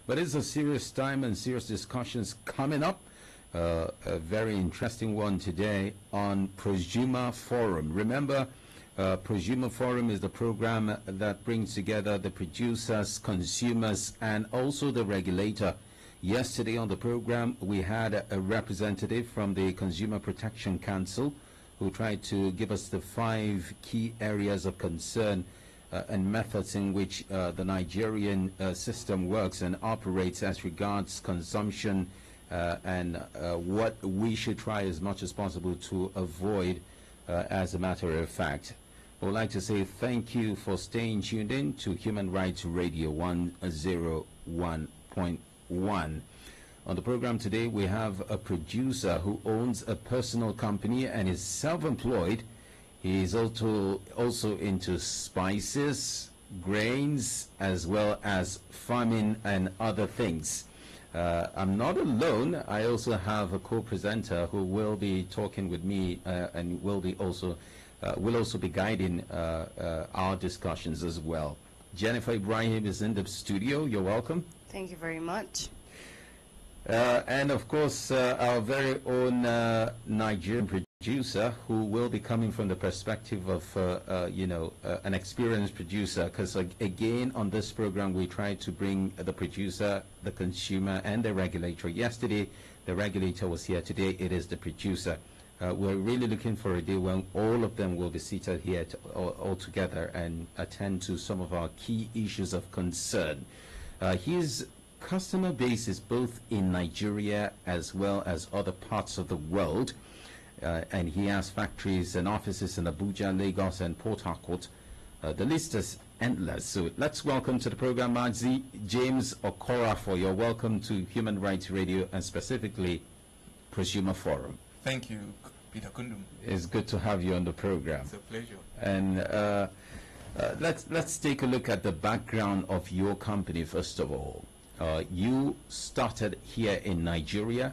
But it's a serious time and serious discussions coming up. A very interesting one today on PROSUMER Forum. Remember, PROSUMER Forum is the program that brings together the producers, consumers, and also the regulator. Yesterday on the program, we had a representative from the Consumer Protection Council who tried to give us the 5 key areas of concern and methods in which the Nigerian system works and operates as regards consumption and what we should try as much as possible to avoid as a matter of fact. I would like to say thank you for staying tuned in to Human Rights Radio 101.1. On the program today, we have a producer who owns a personal company and is self-employed. He is also into spices, grains, as well as farming and other things. I'm not alone. I also have a co-presenter who will be talking with me and will also be guiding our discussions as well. Jennifer Ibrahim is in the studio. You're welcome. Thank you very much. And of course, our very own Nigerian producer who will be coming from the perspective of, an experienced producer. Because again, on this program, we try to bring the producer, the consumer, and the regulator. Yesterday, the regulator was here. Today, it is the producer. We're really looking for a day when all of them will be seated here all together and attend to some of our key issues of concern. His customer base is both in Nigeria as well as other parts of the world, and he has factories and offices in Abuja, Lagos, and Port Harcourt. The list is endless. So let's welcome to the program Mazi James Okorafor. You're welcome to Human Rights Radio and specifically PROSUMER Forum. Thank you, Peter Kundum. It's good to have you on the program. It's a pleasure. And let's take a look at the background of your company first of all. You started here in Nigeria.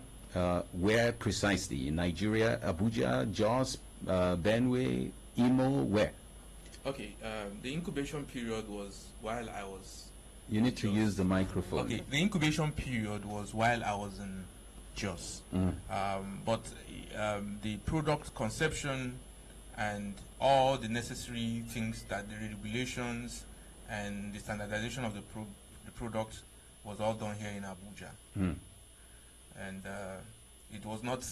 Where precisely? In Nigeria, Abuja, Jos, Benue, Imo, where? Okay, the incubation period was while I was... You need to use the microphone. Okay, the incubation period was while I was in Jos. But the product conception and all the necessary things that the regulations and the standardization of the product was all done here in Abuja. And it was not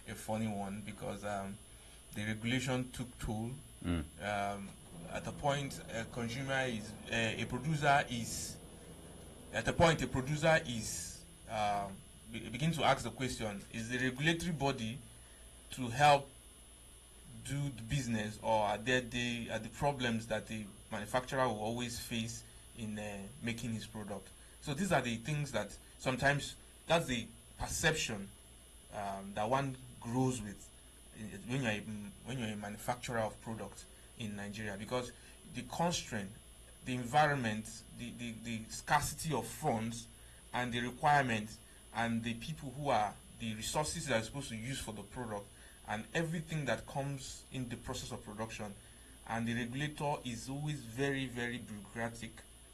a funny one because the regulation took toll. At a point, a producer begins to ask the question: is the regulatory body to help do the business, or are the problems that the manufacturer will always face in making his product? So these are the things that sometimes, that's the perception that one grows with when you're a manufacturer of products in Nigeria, because the constraint, the environment, the scarcity of funds, and the requirements, and the people who are the resources that are supposed to use for the product, and everything that comes in the process of production, and the regulator is always very, very bureaucratic.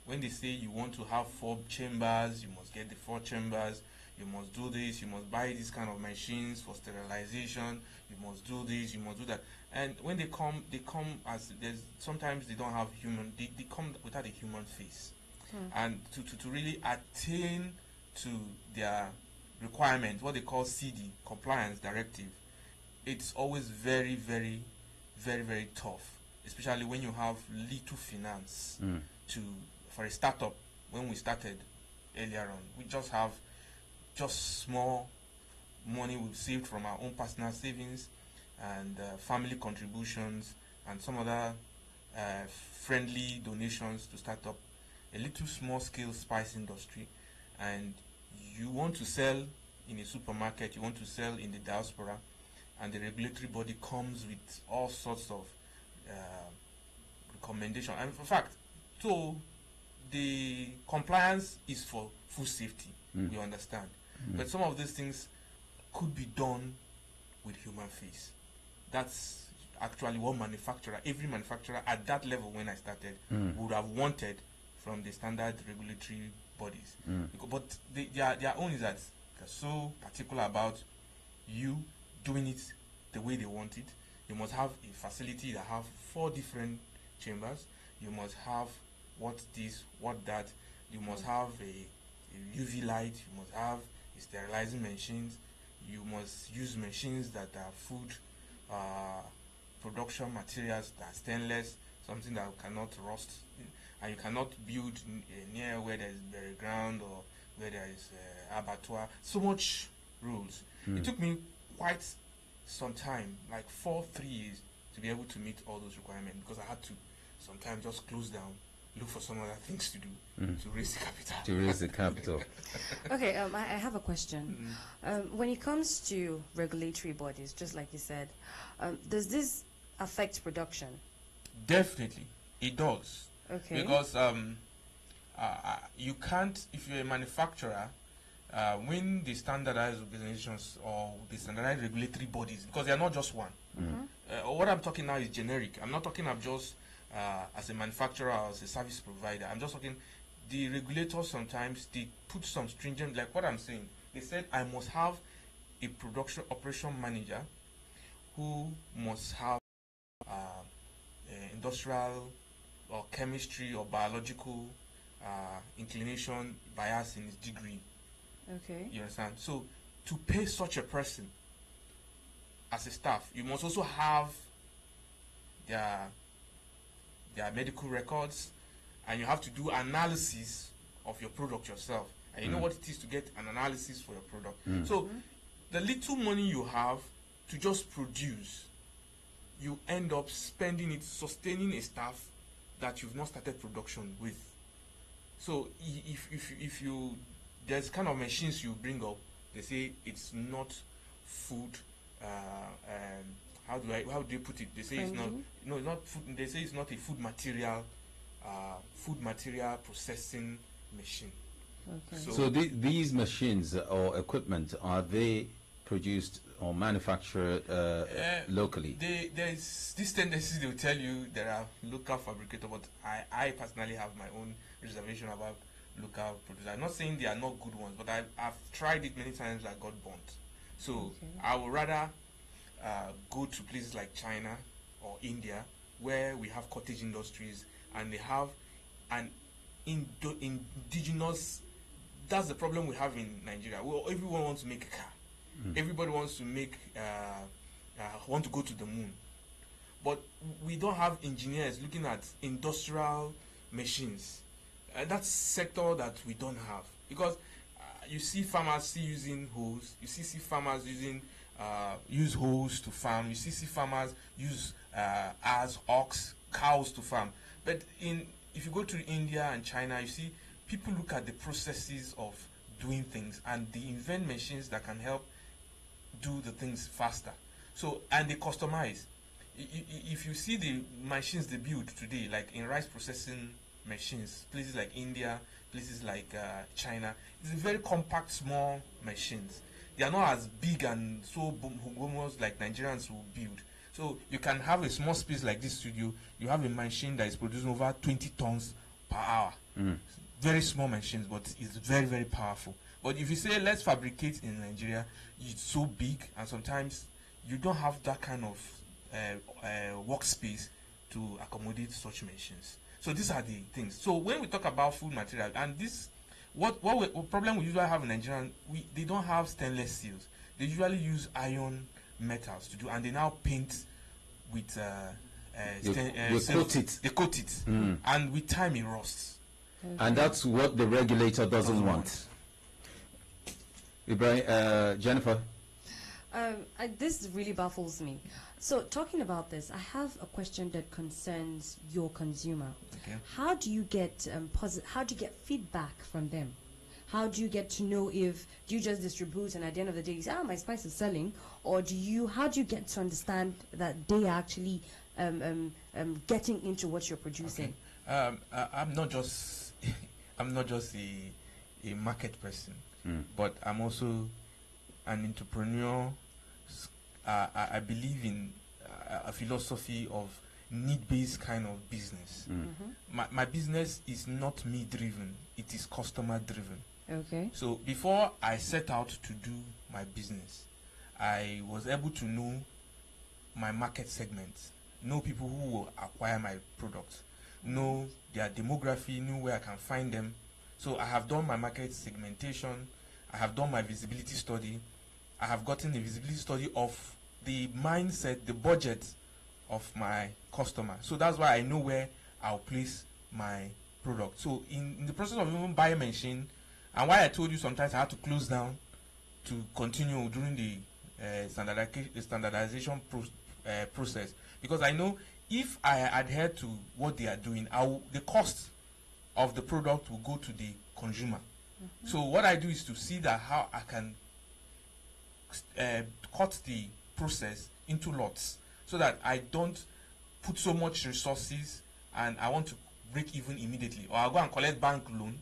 When they say you want to have 4 chambers, you must get the 4 chambers, you must do this, you must buy these kind of machines for sterilization, you must do this, you must do that. And when they come as, sometimes they don't have they come without a human face. And to really attain to their requirement, what they call CD, compliance directive, it's always very, very, very, very tough, especially when you have little finance for a startup. When we started earlier on, we just have small money we've saved from our own personal savings and family contributions and some other friendly donations to start up a little small scale spice industry. And you want to sell in a supermarket, you want to sell in the diaspora, and the regulatory body comes with all sorts of recommendation. And in fact, so the compliance is for food safety, we understand. But some of these things could be done with human face. That's actually what every manufacturer at that level when I started would have wanted from the standard regulatory bodies. But their own is that they're so particular about you doing it the way they want it. You must have a facility that have 4 different chambers. You must have what this, what that. You must have a UV light. You must have a sterilizing machines. You must use machines that are food production materials that are stainless, something that cannot rust, and you cannot build near where there is buried ground or where there is abattoir. So much rules. It took me quite some time, like 3 years, to be able to meet all those requirements, because I had to sometimes just close down, look for some other things to do to raise the capital. To raise the capital. Okay, I have a question. When it comes to regulatory bodies, just like you said, does this affect production? Definitely, it does. Okay. Because you can't, if you're a manufacturer, when the standardized organizations or the standardized regulatory bodies, because they are not just one. What I'm talking now is generic. I'm not talking of just as a manufacturer or as a service provider. I'm just talking, the regulators sometimes, they put some stringent, like what I'm saying. They said I must have a production operation manager who must have industrial or chemistry or biological inclination, bias in his degree. Okay. You understand? So to pay such a person as a staff, you must also have their medical records, and you have to do analysis of your product yourself, and you know what it is to get an analysis for your product. So the little money you have to just produce, you end up spending it sustaining a staff that you've not started production with. So if you there's kind of machines you bring up, they say it's not food. How do you put it? They say it's not. No, it's not food. They say it's not a food material processing machine. Okay. So these machines or equipment, are they produced or manufactured locally? There's this tendency, they'll tell you there are local fabricators, but I personally have my own reservation about local producers. I'm not saying they are not good ones, but I've tried it many times. I got burnt. So I would rather go to places like China or India, where we have cottage industries and they have an indigenous. That's the problem we have in Nigeria. Well, everyone wants to make a car. Everybody wants to make want to go to the moon, but we don't have engineers looking at industrial machines. That's sector that we don't have, because you see farmers still using hoes. You see farmers using use hoes to farm. You see farmers use ox, cows to farm. But if you go to India and China, you see people look at the processes of doing things, and they invent machines that can help do the things faster. So, and they customize. If you see the machines they build today, like in rice processing machines, places like India, places like China, it's a very compact, small machines. They are not as big and so almost like Nigerians will build. So you can have a small space like this studio. You have a machine that is producing over 20 tons per hour. Very small machines, but it's very, very powerful. But if you say let's fabricate in Nigeria, it's so big, and sometimes you don't have that kind of workspace to accommodate such machines. So these are the things. So when we talk about food material, and this, what problem we usually have in Nigeria, they don't have stainless steels. They usually use iron metals to do, and they now paint with they coat it, and with time it rusts. And that's what the regulator doesn't want. Ibrahim, Jennifer? This really baffles me. So talking about this, I have a question that concerns your consumer. Okay. How do you get how do you get feedback from them? How do you get to know if you just distribute and at the end of the day you say, my spice is selling, or how do you get to understand that they are actually getting into what you're producing? Okay. I'm not just a market person, but I'm also an entrepreneur. I believe in a philosophy of need-based kind of business. My business is not me-driven; it is customer-driven. Okay. So before I set out to do my business, I was able to know my market segments, know people who will acquire my products, know their demography, know where I can find them. So I have done my market segmentation, I have done my visibility study, I have gotten the visibility study of the mindset, the budget of my customer. So that's why I know where I'll place my product. So in the process of even buying a machine, and why I told you sometimes I had to close down to continue during the standardization process, because I know if I adhere to what they are doing, the cost of the product will go to the consumer. So what I do is to see that how I can cut the process into lots, so that I don't put so much resources and I want to break even immediately, or I'll go and collect bank loan,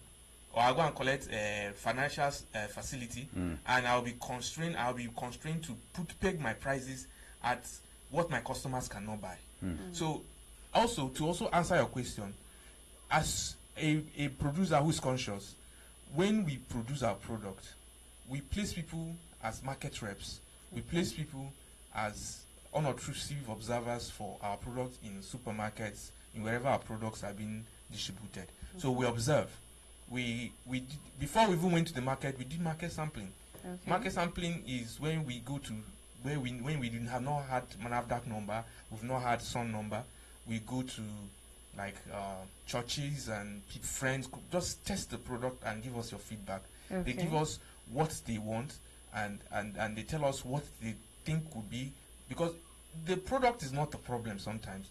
or I'll go and collect financial facility, and I'll be constrained to peg my prices at what my customers cannot buy. So also to answer your question, as a producer who is conscious, when we produce our product, we place people as market reps, we place people as unobtrusive observers for our products in supermarkets, in wherever our products are being distributed. So we observe. We did, before we even went to the market, we did market sampling. Market sampling is when we go to when we have not had NAFDAC number, we've not had SON number, we go to like churches and friends, just test the product and give us your feedback. They give us what they want, and they tell us what they think would be, because the product is not the problem sometimes.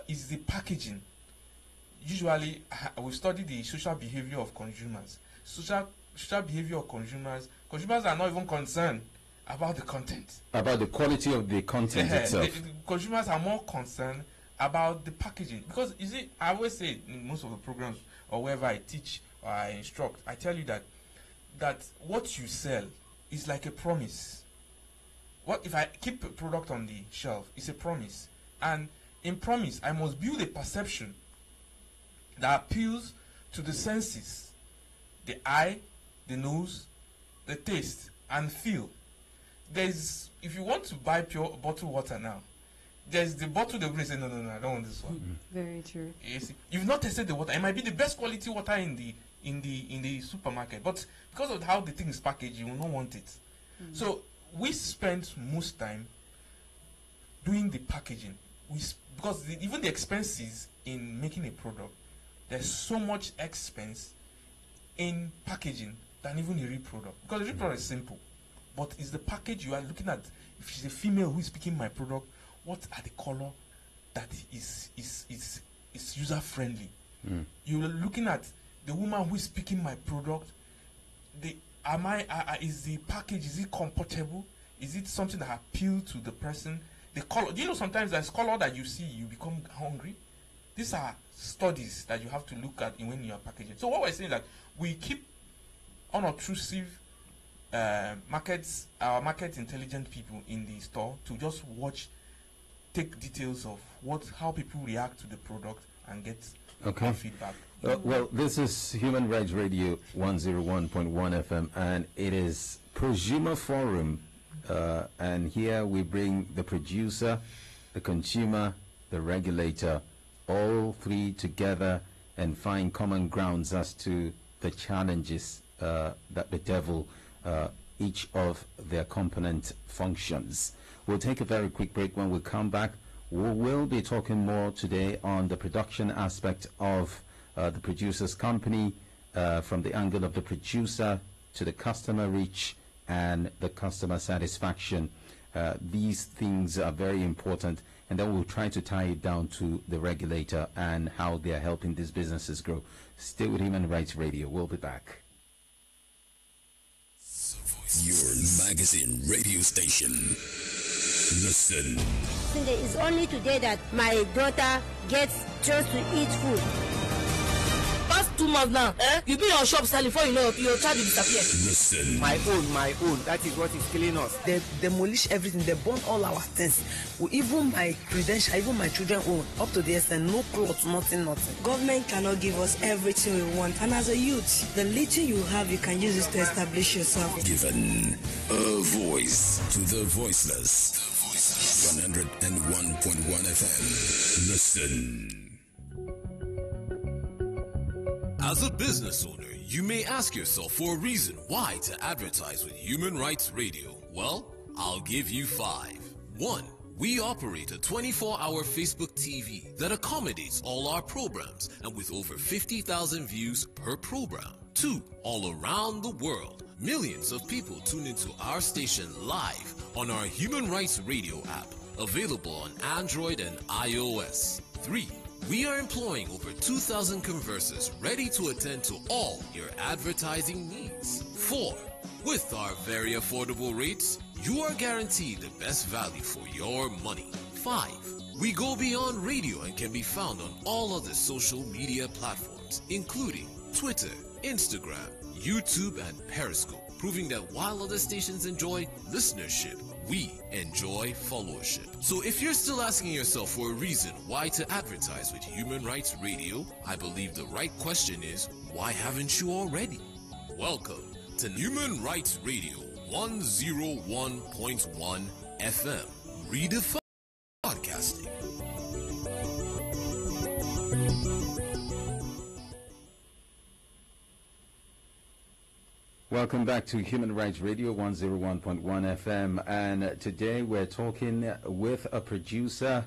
It's the packaging. Usually, we've studied the social behavior of consumers. Social behavior of consumers are not even concerned about the content. About the quality of the content itself. The consumers are more concerned about the packaging. Because, you see, I always say in most of the programs or wherever I teach or I instruct, I tell you that what you sell is like a promise. What if I keep a product on the shelf? It's a promise. And in promise, I must build a perception that appeals to the senses, the eye, the nose, the taste, and feel. If you want to buy pure bottled water now, there's the bottle they're going to say, no, I don't want this one. Very true. You see, you've not tested the water. It might be the best quality water in the supermarket, but because of how the thing is packaged, you will not want it. So we spend most time doing the packaging. Because even the expenses in making a product, there's so much expense in packaging than even a real product. Because the real product is simple, but it's the package you are looking at. If she's a female who is picking my product, what are the color that is user friendly? You're looking at the woman who is picking my product. Is the package, is it comfortable? Is it something that appeals to the person? The color. Do you know sometimes there's color that you see, you become hungry? These are studies that you have to look at when you are packaging. So what we're saying is that we keep unobtrusive our market intelligent people in the store to just take details of how people react to the product and get feedback. Well, this is Human Rights Radio 101.1 FM, and it is PROSUMER Forum. And here we bring the producer, the consumer, the regulator, all three together and find common grounds as to the challenges that bedevil each of their component functions. We'll take a very quick break. When we come back, we will be talking more today on the production aspect of the producer's company, from the angle of the producer to the customer reach and the customer satisfaction. These things are very important, and then we'll try to tie it down to the regulator and how they are helping these businesses grow. Stay with Human Rights Radio. We'll be back. Your magazine radio station. Listen. It's only today that my daughter gets just to eat food. Just 2 months now. You be in your shop selling before you know your child will disappear. Listen. My own. That is what is killing us. They demolish everything. They burn all our things. Even my credential, even my children own. Up to the extent, no clothes, nothing. Government cannot give us everything we want. And as a youth, the little you have, you can use it to establish yourself. Given a voice to the voiceless. 101.1 FM. Listen. As a business owner, you may ask yourself for a reason why to advertise with Human Rights Radio. Well, I'll give you 5. 1. We operate a 24-hour Facebook TV that accommodates all our programs and with over 50,000 views per program. 2. All around the world, millions of people tune into our station live on our Human Rights Radio app, available on Android and iOS. 3. We are employing over 2,000 conversers ready to attend to all your advertising needs. 4. With our very affordable rates, you are guaranteed the best value for your money. 5. We go beyond radio and can be found on all other social media platforms, including Twitter, Instagram, YouTube, and Periscope, proving that while other stations enjoy listenership, we enjoy followership. So if you're still asking yourself for a reason why to advertise with Human Rights Radio, I believe the right question is, why haven't you already? Welcome to Human Rights Radio 101.1 FM. Redefine podcasting. Welcome back to Human Rights Radio 101.1 FM, and today we're talking with a producer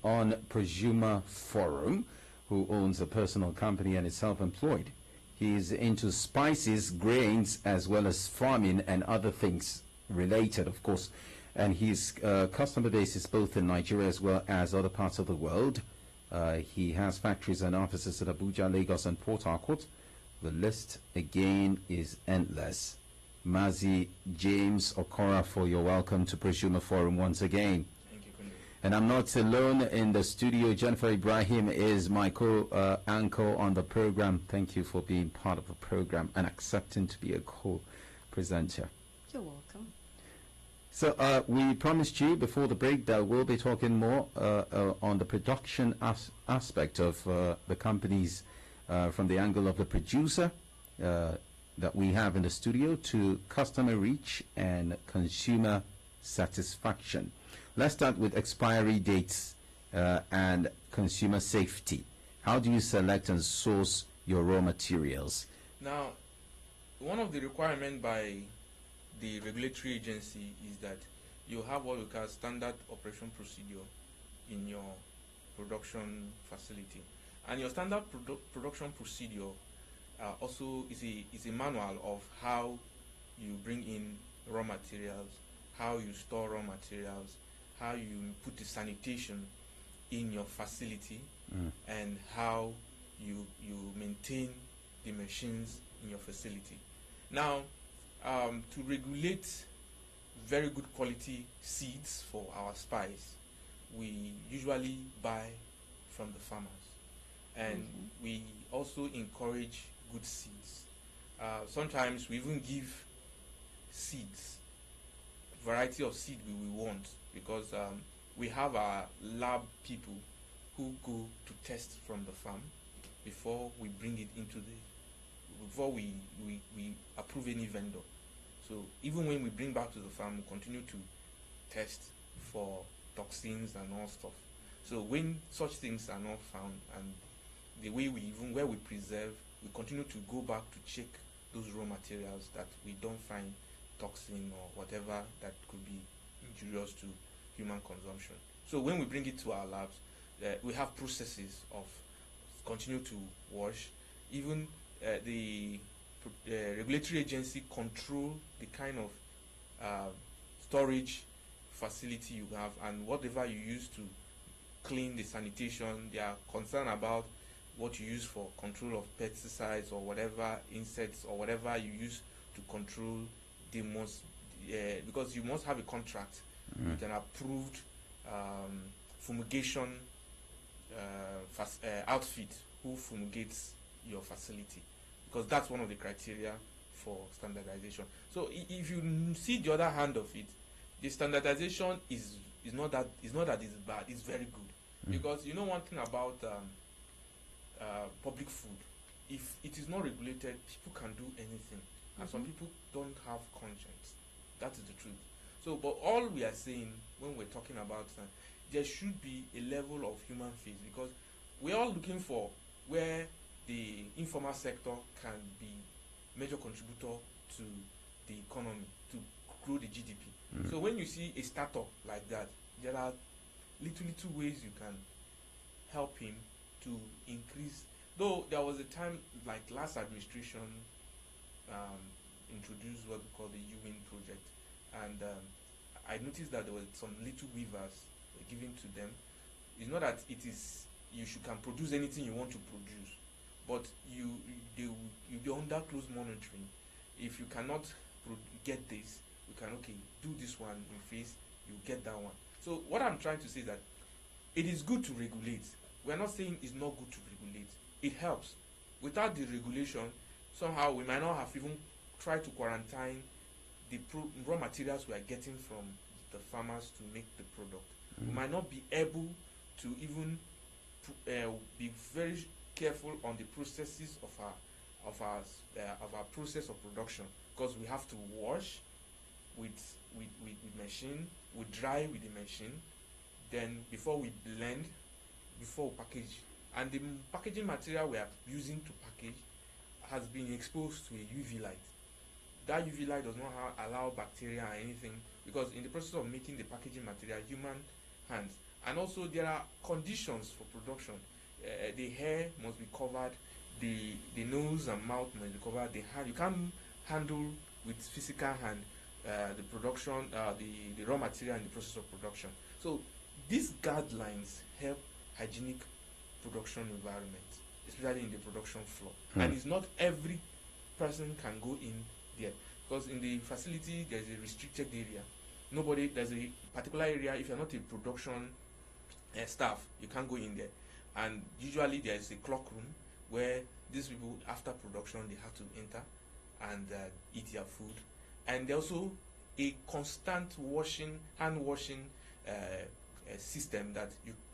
on PROSUMER Forum who owns a personal company and is self-employed. He's into spices, grains, as well as farming and other things related, of course. And his customer base is both in Nigeria as well as other parts of the world. He has factories and offices at Abuja, Lagos, and Port Harcourt. The list again is endless. Mazi James Okora, for your welcome to PROSUMER Forum once again. Thank you, Kunle. And I'm not alone in the studio. Jennifer Ibrahim is my co-anchor on the program. Thank you for being part of the program and accepting to be a co-presenter. You're welcome. So we promised you before the break that we'll be talking more on the production aspect of the companies from the angle of the producer that we have in the studio to customer reach and consumer satisfaction. Let's start with expiry dates and consumer safety. How do you select and source your raw materials? Now, one of the requirements by the regulatory agency is that you have what we call standard operation procedure in your production facility. And your standard production procedure also is a manual of how you bring in raw materials, how you store raw materials, how you put the sanitation in your facility, and how you maintain the machines in your facility. Now, to regulate very good quality seeds for our spice, we usually buy from the farmers. And we also encourage good seeds. Sometimes we even give seeds, variety of seed we want, because we have our lab people who go to test from the farm before we bring it before we approve any vendor. So even when we bring back to the farm, we continue to test for toxins and all stuff. So when such things are not found, and the way where we preserve, we continue to go back to check those raw materials that we don't find toxin or whatever that could be injurious to human consumption. So when we bring it to our labs, we have processes of continue to wash. Even the regulatory agency control the kind of storage facility you have, and whatever you use to clean the sanitation. They are concerned about what you use for control of pesticides or whatever, insects or whatever you use to control the most, because you must have a contract with an approved fumigation outfit who fumigates your facility, because that's one of the criteria for standardization. So if you see the other hand of it, the standardization is not that it's bad, it's very good. Because you know one thing about public food, if it is not regulated, people can do anything, and some people don't have conscience. That is the truth. So, but all we are saying when we're talking about there should be a level of human face, because we're all looking for where the informal sector can be major contributor to the economy, to grow the GDP. So when you see a startup like that, there are little ways you can help him to increase. Though there was a time, like last administration introduced what we call the UN project, and I noticed that there were some little weavers given to them. It's not that it is you can produce anything you want to produce, but you'll be under close monitoring. If you cannot get this, you can do this one in face, you get that one. So what I'm trying to say is that it is good to regulate. We're not saying it's not good to regulate. It helps. Without the regulation, somehow we might not have even tried to quarantine the raw materials we are getting from the farmers to make the product. We might not be able to even be very careful on the processes of our process of production, because we have to wash with machine, we dry with the machine, then before we blend, before we package, and the packaging material we are using to package has been exposed to a UV light. That UV light does not allow bacteria or anything, because in the process of making the packaging material, human hands, and also there are conditions for production. The hair must be covered, the nose and mouth must be covered, the hand, you can't handle with physical hand the production, the raw material in the process of production. So these guidelines help hygienic production environment, especially in the production floor. And it's not every person can go in there, because in the facility there's a restricted area. There's a particular area. If you're not a production staff, you can't go in there. And usually there's a clock room where these people, after production, they have to enter and eat their food. And there's also a constant hand washing system that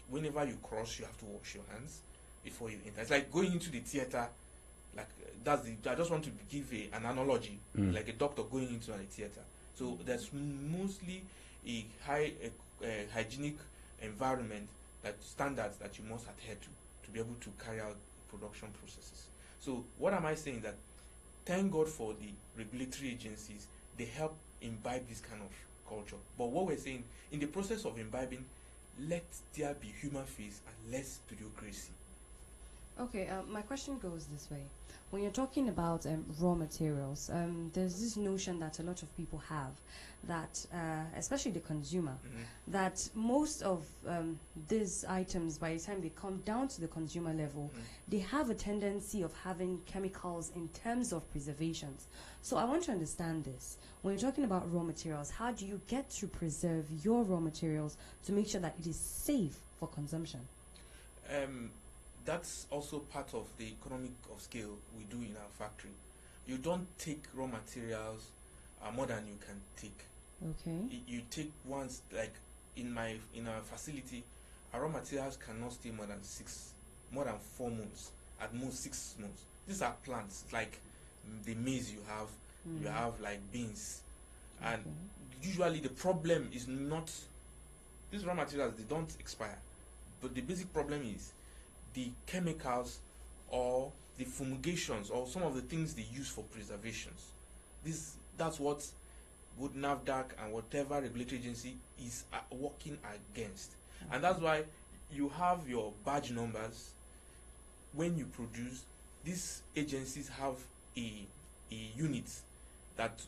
whenever you cross, you have to wash your hands before you enter. It's like going into the theater. Like I just want to give an analogy, like a doctor going into a theater. So there's mostly a high hygienic environment, that standards that you must adhere to be able to carry out production processes. So what am I saying? That thank God for the regulatory agencies, they help imbibe this kind of culture. But what we're saying, in the process of imbibing, let there be human face and less bureaucracy. Okay, my question goes this way. When you're talking about raw materials, there's this notion that a lot of people have, that, especially the consumer, that most of these items, by the time they come down to the consumer level, they have a tendency of having chemicals in terms of preservations. So I want to understand this. When you're talking about raw materials, how do you get to preserve your raw materials to make sure that it is safe for consumption? That's also part of the economic of scale we do in our factory. You don't take raw materials more than you can take. Okay. You take ones, like in our facility, our raw materials cannot stay more than 4 months, at most 6 months. These are plants, like the maize you have like beans, and usually the problem is not these raw materials, they don't expire, but the basic problem is the chemicals or the fumigations or some of the things they use for preservations. That's what would NAFDAC and whatever regulatory agency is working against. And that's why you have your badge numbers. When you produce, these agencies have a unit that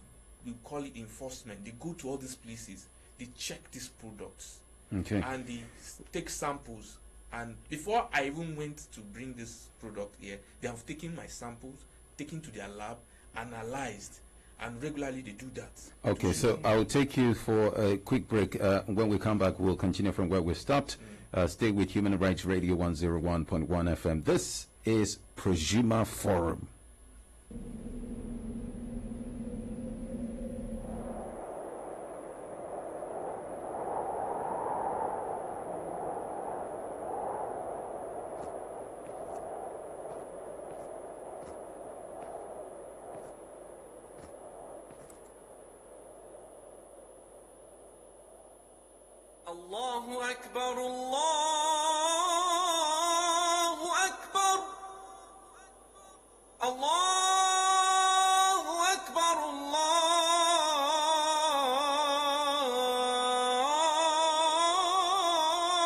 we call it enforcement. They go to all these places, they check these products, and they take samples. And before I even went to bring this product here, they have taken my samples, taken to their lab, analyzed, and regularly they do that. Okay, so I'll take you for a quick break. When we come back, we'll continue from where we stopped. Stay with Human Rights Radio 101.1 FM. This is PROSUMER Forum. Allahu Akbar, Allahu Akbar, Allahu Akbar,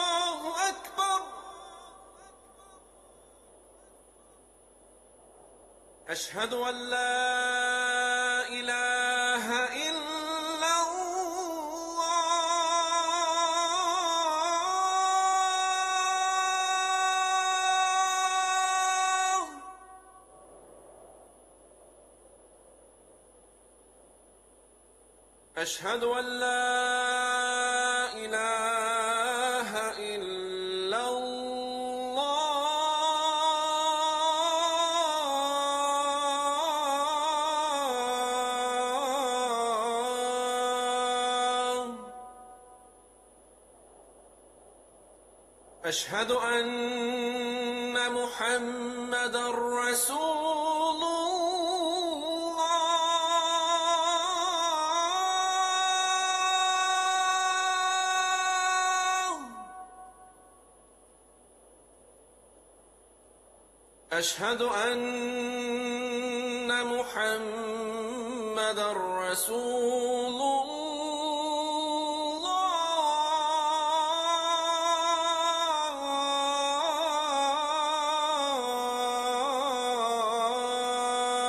Allahu Akbar. Ashhadu an la ilaha illa أشهد أن لا إله إلا الله أشهد أن محمدًا رسول أشهد أن محمدًا رسول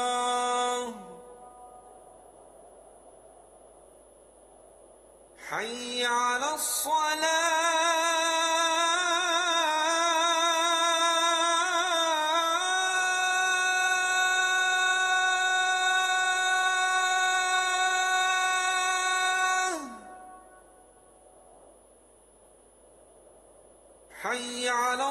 الله حي على حي على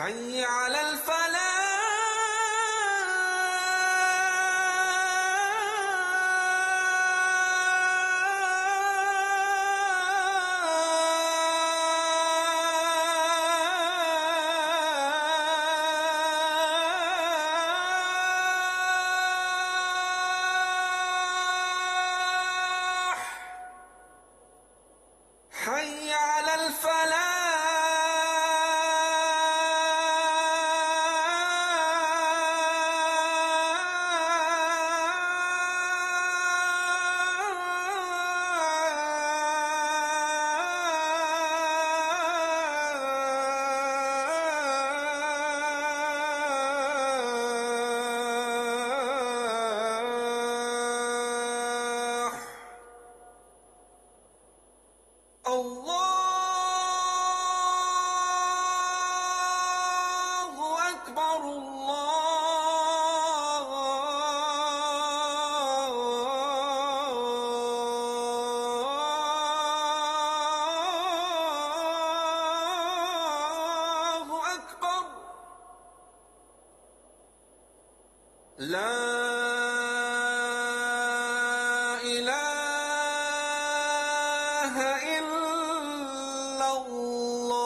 حي على الفلاح حي على الفلاح الله أكبر الله أكبر لا إله إلا الله.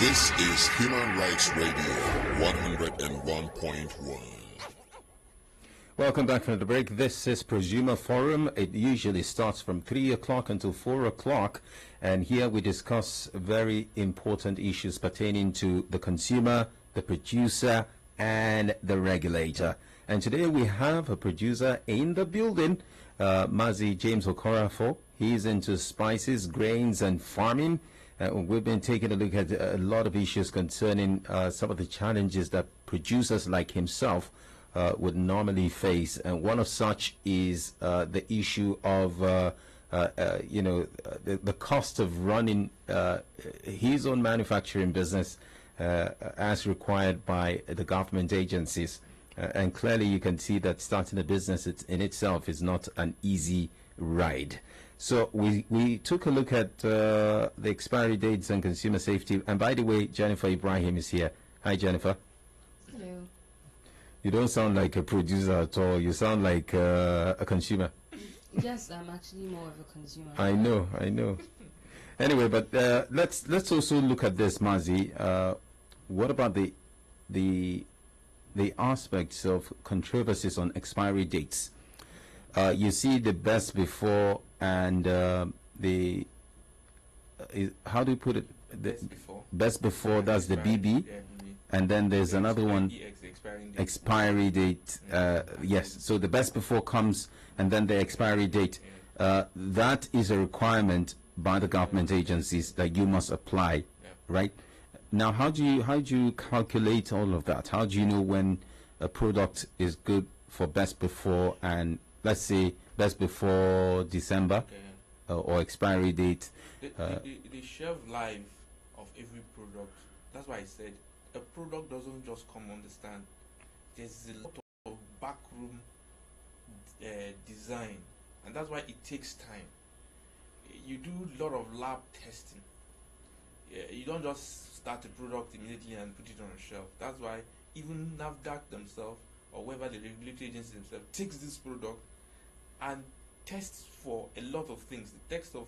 This is Human Rights Radio 101.1. Welcome back from the break. This is PROSUMER Forum. It usually starts from 3 o'clock until 4 o'clock. And here we discuss very important issues pertaining to the consumer, the producer, and the regulator. And today we have a producer in the building. Mazi James Okorafor. He's into spices, grains, and farming. We've been taking a look at a lot of issues concerning some of the challenges that producers like himself would normally face. And one of such is the issue of the cost of running his own manufacturing business as required by the government agencies. And clearly you can see that starting a business in itself is not an easy ride. So we took a look at the expiry dates and consumer safety. And by the way, Jennifer Ibrahim is here. Hi, Jennifer. Hello. You don't sound like a producer at all. You sound like a consumer. Yes, I'm actually more of a consumer. I know. Anyway, but let's also look at this, Mazi. What about the aspects of controversies on expiry dates? You see the best before and how do you put it? Best before, that's the BB. And then there's another one, expiry date. Yes, so the best before comes, and then the expiry date. That is a requirement by the government agencies that you must apply, right? Now, how do you calculate all of that? How do you know when a product is good for best before and, let's say, best before December or expiry date? The shelf life of every product. That's why I said a product doesn't just come on the stand. There's a lot of backroom design, and that's why it takes time. You do a lot of lab testing. You don't just start a product immediately and put it on a shelf. That's why even NAFDAC themselves, or whoever the regulatory agency themselves, takes this product and tests for a lot of things. The text of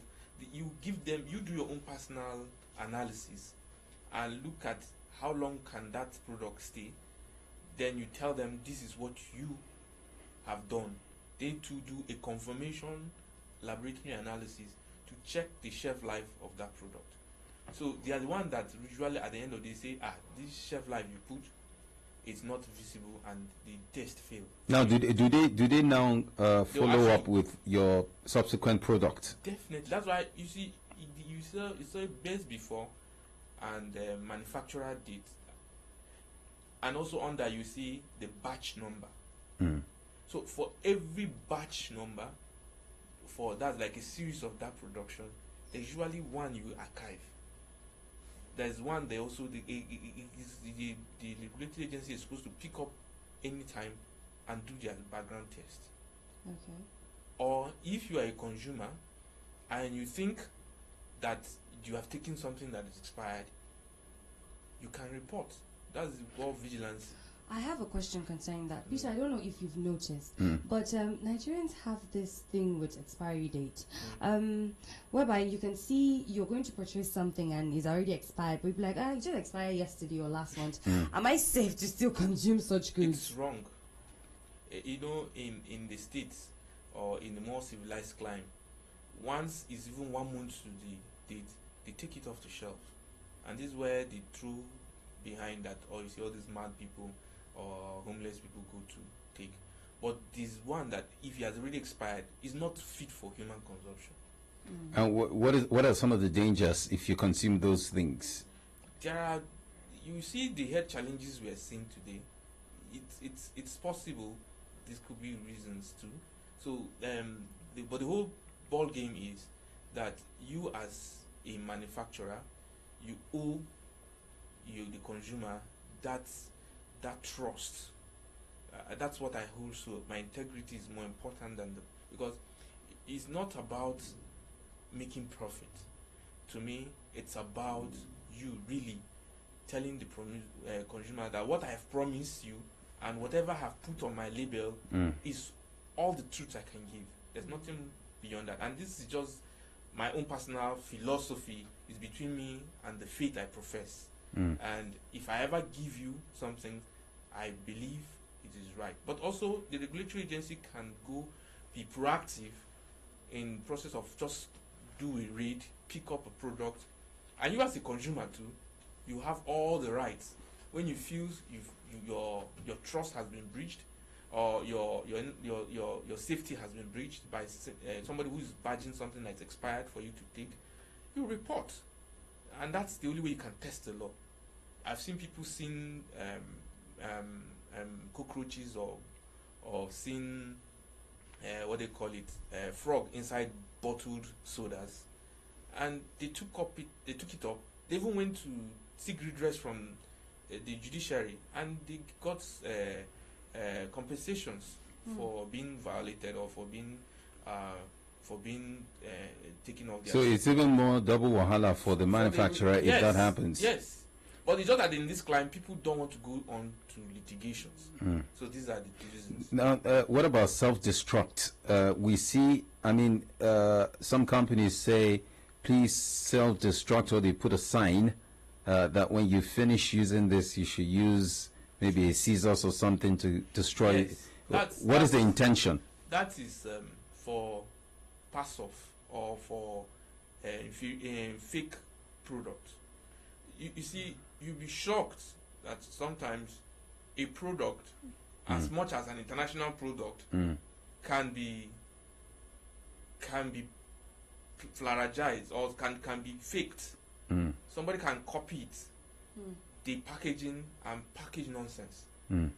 you give them, you do your own personal analysis and look at how long can that product stay. Then you tell them this is what you have done. They too do a confirmation laboratory analysis to check the shelf life of that product. So they are the one that usually at the end of the day say, this shelf life you put, it's not visible and the test failed. Now, do they now follow up with your subsequent product? Definitely. That's why you see, you saw best before and manufacturer date, and also under you see the batch number. So for every batch number, for that's like a series of that production, there's usually one you archive. There's one they also the regulatory agency is supposed to pick up anytime and do their background test. Okay. Or if you are a consumer and you think that you have taken something that is expired, you can report. That's what vigilance. I have a question concerning that. Peter, I don't know if you've noticed, but Nigerians have this thing with expiry date, whereby you can see you're going to purchase something and it's already expired, but you'll be like, it just expired yesterday or last month. Am I safe to still consume such goods? It's wrong. In the States or in the more civilized climate, once it's even 1 month to the date, they take it off the shelf. And this is where the true behind that, or you see all these mad people or homeless people go to take. But this one that if it has already expired is not fit for human consumption. And what are some of the dangers if you consume those things? You see the health challenges we are seeing today. It's possible this could be reasons too. So but the whole ball game is that you as a manufacturer, you owe the consumer that trust. That's what I hold. So my integrity is more important than because it's not about making profit. To me, it's about you really telling the consumer that what I have promised you and whatever I have put on my label is all the truth I can give. There's nothing beyond that. And this is just my own personal philosophy. Is between me and the faith I profess. And if I ever give you something, I believe it is right. But also, the regulatory agency can be proactive in process of just do a raid, pick up a product, and you as a consumer too, you have all the rights. When you feel your trust has been breached, or your safety has been breached by somebody who is badging something that's expired for you to take, you report, and that's the only way you can test the law. I've seen people seen cockroaches or seen what they call it, frog inside bottled sodas, and they took it up. They even went to seek redress from the judiciary, and they got compensations for being violated or for being taken off their. So it's even more double wahala for the manufacturer if that happens. Yes. But it's just that in this climate, people don't want to go on to litigations. So these are the reasons. Now, what about self-destruct? We see, some companies say, please self-destruct, or they put a sign that when you finish using this, you should use maybe a scissors or something to destroy it. What is the intention? That is for pass-off or for fake product. You see, you'll be shocked that sometimes a product, as much as an international product, can be plagiarized or can be faked. Somebody can copy it, the packaging, and package nonsense.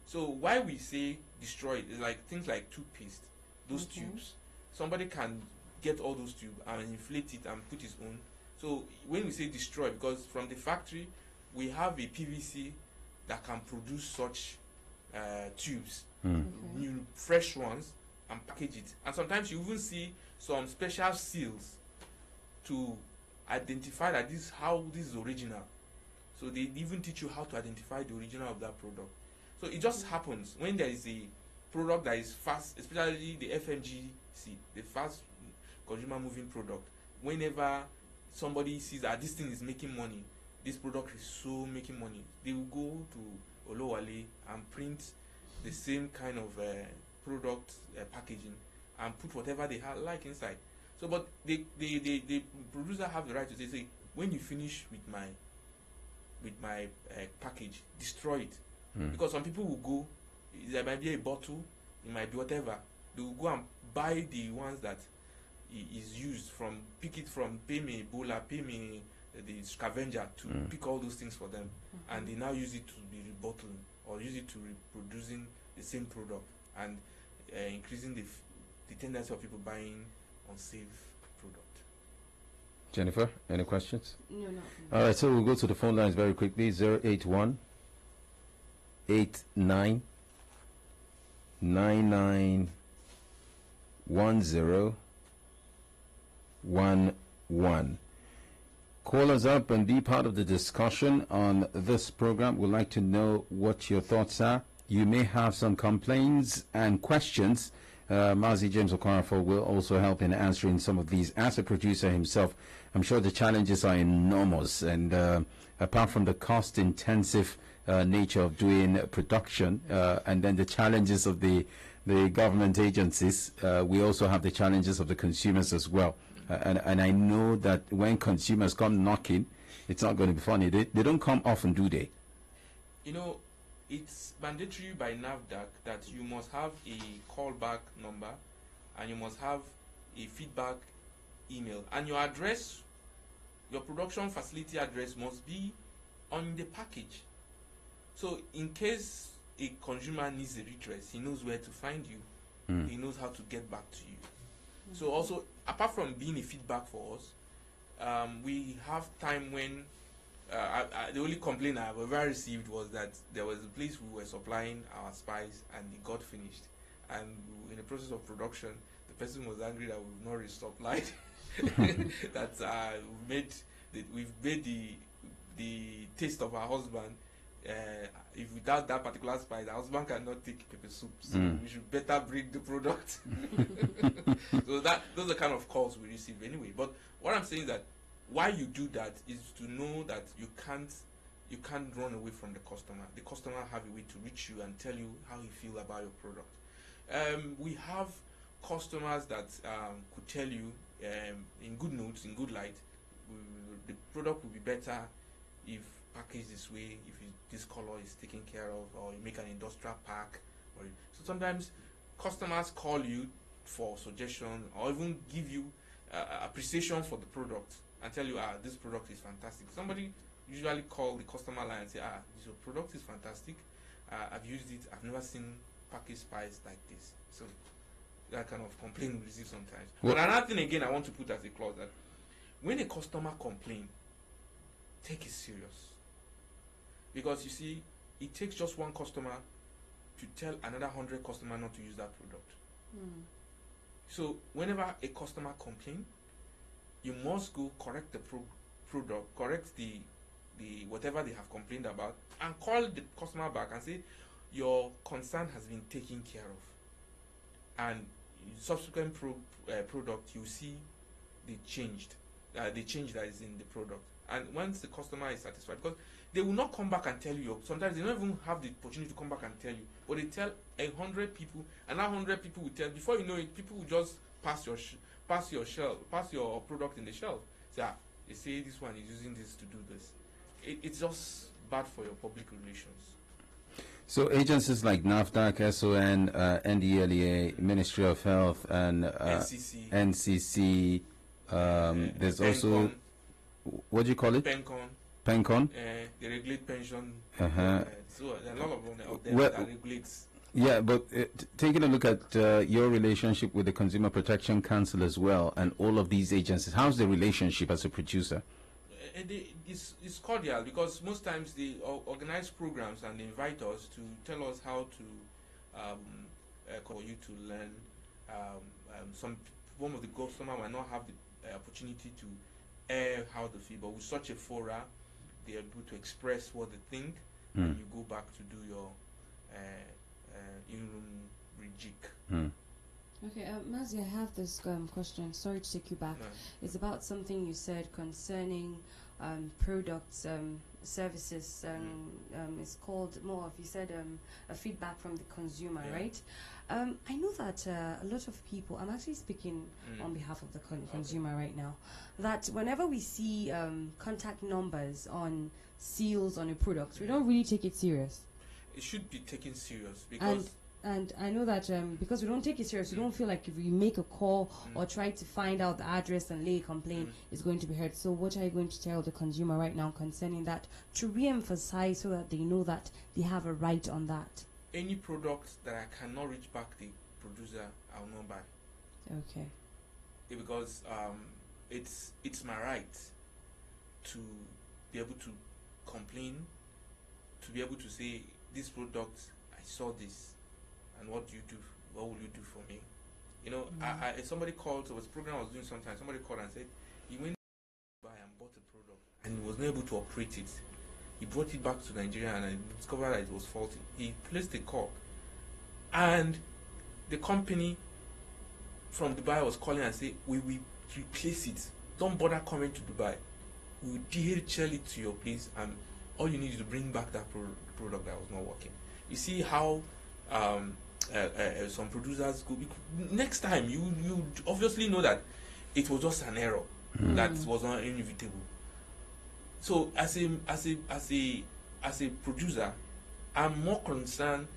So why we say destroy it is like things like toothpaste, those tubes. Somebody can get all those tubes and inflate it and put his own. So when we say destroy, because from the factory we have a PVC that can produce such tubes, new fresh ones, and package it. And sometimes you even see some special seals to identify that this is original. So they even teach you how to identify the original of that product. So it just happens when there is a product that is fast, especially the FMGC, the fast consumer moving product. Whenever somebody sees that this thing is making money, this product is so making money, they will go to Olowale and print the same kind of product packaging and put whatever they like inside. So, but the producer have the right to say, when you finish with my package, destroy it. Because some people will go, there might be a bottle, it might be whatever, they will go and buy the ones that is used from, pick it from, pay me Ebola, pay me the scavenger to pick all those things for them, and they now use it to be rebottling or use it to reproducing the same product and increasing the tendency of people buying unsafe product. Jennifer, any questions? No. All right, so we'll go to the phone lines very quickly. 081 89 99 10 11. Call us up and be part of the discussion on this program. We'd like to know what your thoughts are. You may have some complaints and questions. Mazi James Okorafor will also help in answering some of these. As a producer himself, I'm sure the challenges are enormous. And apart from the cost-intensive nature of doing production and then the challenges of the government agencies, we also have the challenges of the consumers as well. And I know that when consumers come knocking, it's not going to be funny. They don't come often, do they? You know, it's mandatory by NAFDAC that you must have a callback number and you must have a feedback email. And your address, your production facility address must be on the package. So in case a consumer needs a redress, he knows where to find you. He knows how to get back to you. So also, apart from being a feedback for us, we have time when the only complaint I've ever received was that there was a place we were supplying our spice and it got finished, and in the process of production, the person was angry that we've not resupplied. That we've made the taste of our husband. If without that particular spice, the husband cannot take pepper soup, so we should better bring the product. So those are the kind of calls we receive anyway. But what I'm saying is that why you do that is to know that you can't run away from the customer. The customer have a way to reach you and tell you how he feel about your product. We have customers that could tell you in good notes, in good light, the product will be better if packaged this way, if this color is taken care of, or you make an industrial pack for it. So sometimes customers call you for suggestion or even give you appreciation for the product and tell you, this product is fantastic. Somebody usually call the customer line and say, this product is fantastic. I've used it. I've never seen packaged spice like this. So that kind of complaint we receive sometimes. But another thing again I want to put as a clause that when a customer complains, take it serious. Because you see, it takes just one customer to tell another 100 customers not to use that product. So whenever a customer complains, you must go correct the product, correct the whatever they have complained about, and call the customer back and say your concern has been taken care of. And subsequent product, you see the change that is in the product. And once the customer is satisfied, because they will not come back and tell you. Sometimes they don't even have the opportunity to come back and tell you, but they tell 100 people, and that 100 people will tell. Before you know it, people will just pass your product in the shelf. Say, they say this one is using this to do this. It's just bad for your public relations. So agencies like NAFDAC, SON, NDLEA, Ministry of Health, and NCC. There's PENCON, also, what do you call it? PENCON. They regulate pension. So there are a lot of them that regulates. Yeah, but taking a look at your relationship with the Consumer Protection Council as well, and all of these agencies, how's the relationship as a producer? It's cordial, because most times they organize programs and they invite us to tell us how to for you to learn. One of the customers might not have the opportunity to air how they feel, but with such a fora, they're able to express what they think, and you go back to do your in-room rejig. Okay, Mazi, I have this question. Sorry to take you back. No. It's about something you said concerning products, services. It's called more of, you said, a feedback from the consumer, right? I know that a lot of people, I'm actually speaking on behalf of the consumer right now, that whenever we see contact numbers on seals on a product, we don't really take it serious. It should be taken serious, because and I know that because we don't take it serious, we don't feel like if we make a call or try to find out the address and lay a complaint, it's going to be heard. So what are you going to tell the consumer right now concerning that, to re-emphasize so that they know that they have a right on that? Any product that I cannot reach back the producer, I will not buy. Okay. Because it's my right to be able to complain, to be able to say, this product, I saw this, and what do you do? What will you do for me? You know, somebody called, so it was a program I was doing sometimes, somebody called and said, he went to buy and bought a product, and he was not able to operate it. He brought it back to Nigeria, and I discovered that it was faulty. He placed a call, and the company from Dubai was calling and say, we will replace it. Don't bother coming to Dubai. We will DHL it to your place, and all you need is to bring back that product that was not working. You see how some producers go. Next time, you obviously know that it was just an error that was not inevitable. So as a producer, I'm more concerned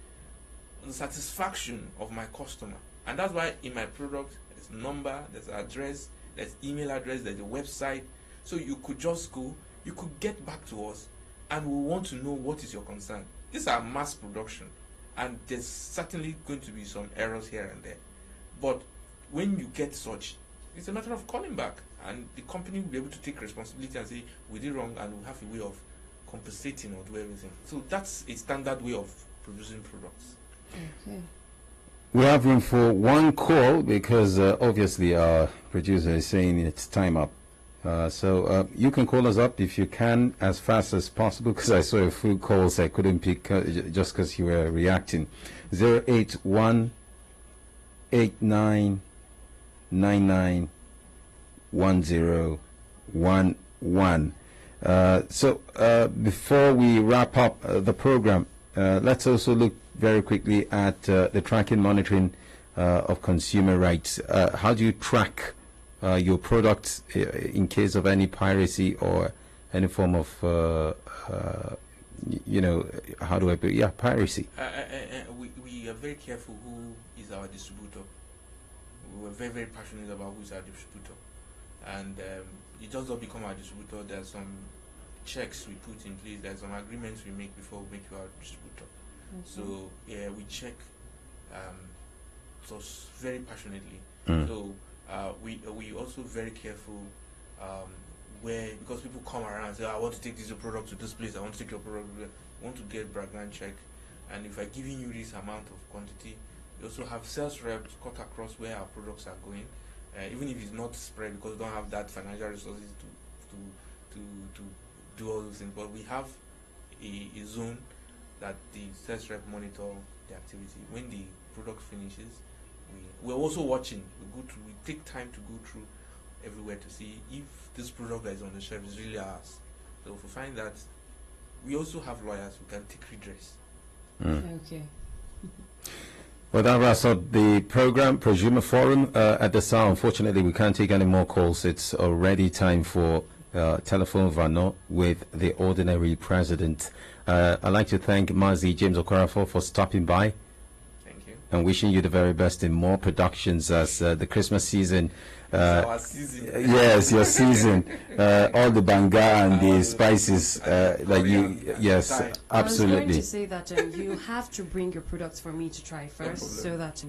on the satisfaction of my customer, and that's why in my product there's number, there's address, there's email address, there's a website. So you could just go, you could get back to us, and we want to know what is your concern. These are mass production, and there's certainly going to be some errors here and there. But when you get such, it's a matter of calling back, and the company will be able to take responsibility and say, we did wrong, and we'll have a way of compensating or do everything. So that's a standard way of producing products. Okay. We have room for one call, because obviously our producer is saying it's time up. So you can call us up if you can as fast as possible, because I saw a few calls I couldn't pick just because you were reacting. 081 89 99 1011. So before we wrap up the program, let's also look very quickly at the tracking monitoring of consumer rights. How do you track your products in case of any piracy or any form of how do I put it? Yeah, piracy. We very careful who is our distributor. We were very, very passionate about who is our distributor. And it does not become our distributor. There's some checks we put in place. There's some agreements we make before we make you our distributor. So yeah, we check so very passionately. So we also very careful where, because people come around and say, I want to take this product to this place, I want to take your product, I want to get background check, and if I'm giving you this amount of quantity, we also have sales reps cut across where our products are going, even if it's not spread, because we don't have that financial resources to do all those things, but we have a zone that the sales rep monitor the activity. When the product finishes, we're also watching. We take time to go through everywhere to see if this product that is on the shelf is really ours. So if we find that, we also have lawyers who can take redress. Okay. Well, that wraps up the program, Prosumer Forum. At the sound, unfortunately, we can't take any more calls. It's already time for telephone Vano with the ordinary president. I'd like to thank Mazi James Okorafor for stopping by. Thank you. And wishing you the very best in more productions as the Christmas season. Our season. Yes, your season. All the banga and the spices yes, absolutely. I was going to say that you have to bring your products for me to try first, so that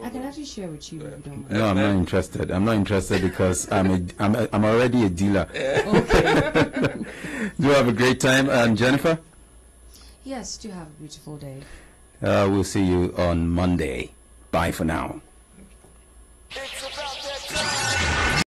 I can actually share with you if you don't mind. No, I'm not interested. I'm not interested because I'm already a dealer. Okay. Do have a great time, Jennifer? Yes, do have a beautiful day. We'll see you on Monday. Bye for now.